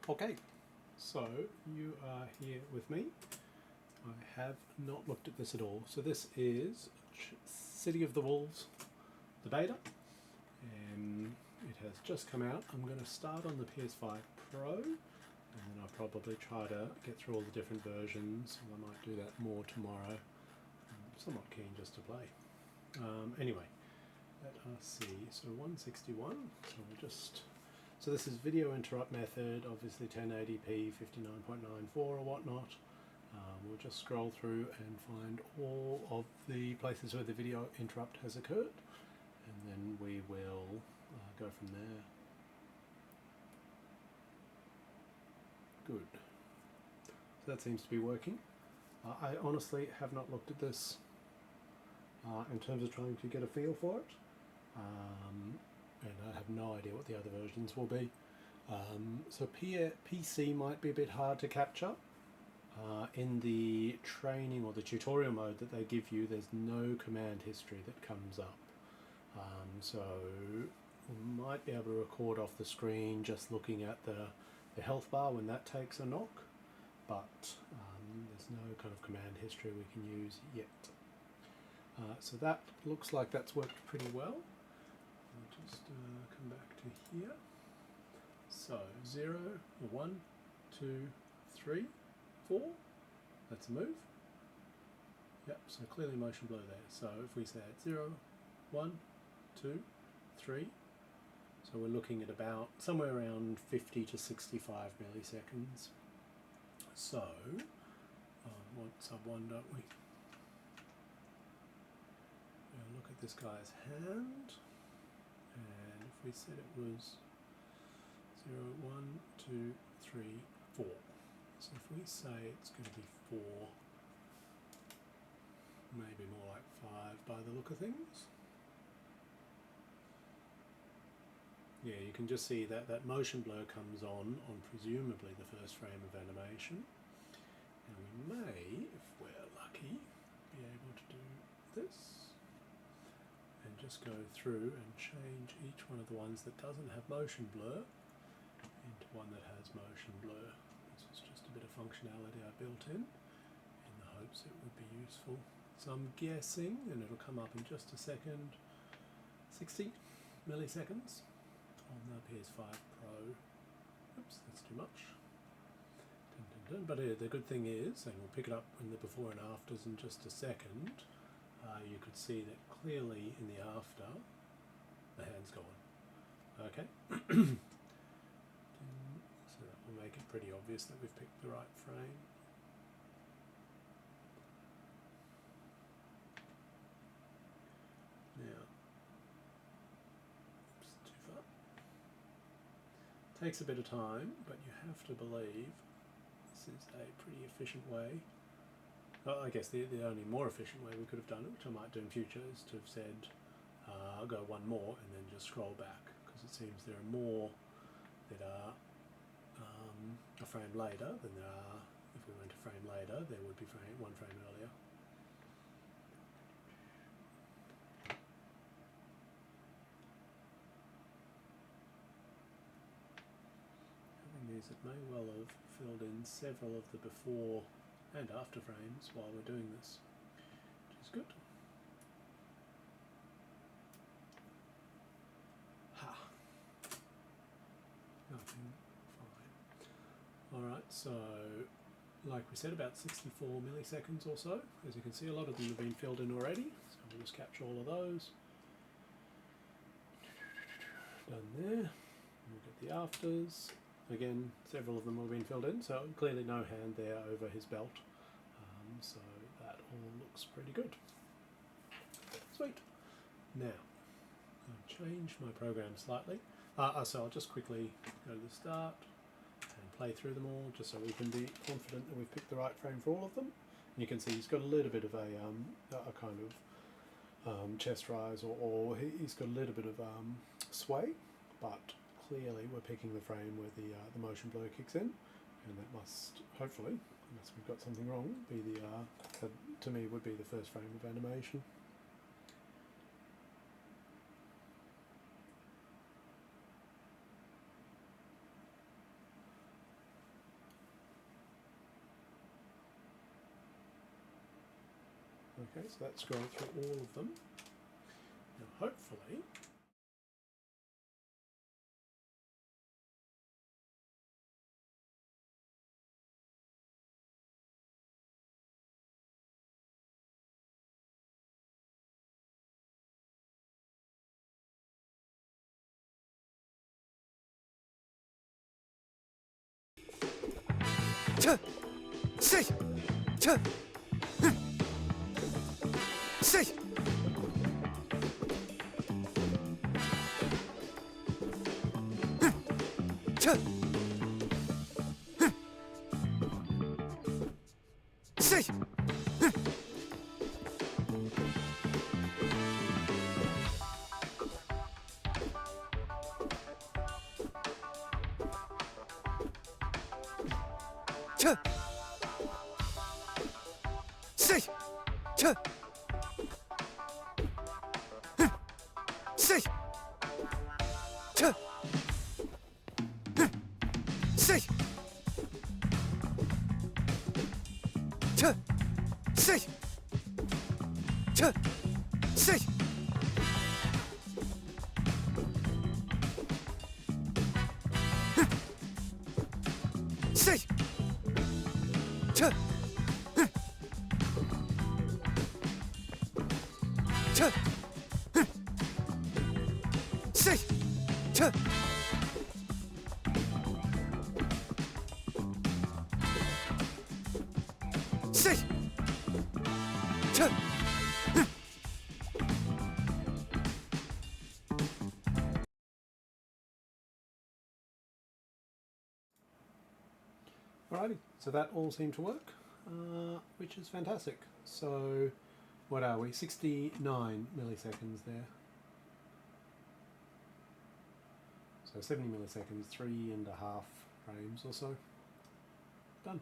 Okay, so you are here with me. I have not looked at this at all. So this is City of the Wolves, the beta, and it has just come out. I'm going to start on the PS5 Pro, and then I'll probably try to get through all the different versions. I might do that more tomorrow. I'm somewhat keen just to play. Anyway, let us see. So 161. So this is video interrupt method, obviously 1080p, 59.94 or whatnot. We'll just scroll through and find all of the places where the video interrupt has occurred, and then we will go from there. Good. So that seems to be working. I honestly have not looked at this in terms of trying to get a feel for it. And I have no idea what the other versions will be. So PC might be a bit hard to capture. In the training or the tutorial mode that they give you, there's no command history that comes up. So we might be able to record off the screen just looking at the health bar when that takes a knock, but there's no kind of command history we can use yet. So that looks like that's worked pretty well. I'll just come back to here. So 0, 1, 2, 3, 4. That's a move. Yep, so clearly motion blur there. So if we say at 0, 1, 2, 3, so we're looking at about somewhere around 50 to 65 milliseconds. So, want sub 1, don't we? Look at this guy's hand. And if we said it was 0, 1, 2, 3, 4. So if we say it's going to be 4, maybe more like 5 by the look of things. Yeah, you can just see that that motion blur comes on presumably the first frame of animation. And we may, if we're lucky, be able to do this. And just go through and change each one of the ones that doesn't have motion blur into one that has motion blur. This is just a bit of functionality I built in the hopes it would be useful. So I'm guessing, and it'll come up in just a second, 60 milliseconds on the PS5 Pro. Oops, that's too much. Dun, dun, dun. But the good thing is, and we'll pick it up in the before and afters in just a second, you could see that clearly in the after, the hand's gone. Okay. So that will make it pretty obvious that we've picked the right frame. Now, oops, too far. Takes a bit of time, but you have to believe this is a pretty efficient way. Well, I guess the only more efficient way we could have done it, which I might do in future, is to have said I'll go one more and then just scroll back, because it seems there are more that are a frame later than there are. If we went a frame later, there would be one frame earlier. Having these, it may well have filled in several of the before and after frames while we're doing this, which is good. Ha! Nothing. Fine. Alright, so like we said, about 64 milliseconds or so. As you can see, a lot of them have been filled in already, so we'll just capture all of those. Done there. We'll get the afters. Again, several of them have been filled in, so clearly no hand there over his belt. So that all looks pretty good. Sweet. Now, I'll change my program slightly. So I'll just quickly go to the start and play through them all, just so we can be confident that we've picked the right frame for all of them. And you can see he's got a little bit of a kind of chest rise, or he's got a little bit of sway, but clearly we're picking the frame where the motion blur kicks in, and that must, hopefully, unless we've got something wrong, be that to me would be the first frame of animation. Okay, so that's scrolled through all of them. Now hopefully alrighty, so that all seemed to work, which is fantastic. So what are we, 69 milliseconds there. So 70 milliseconds, 3.5 frames or so. Done.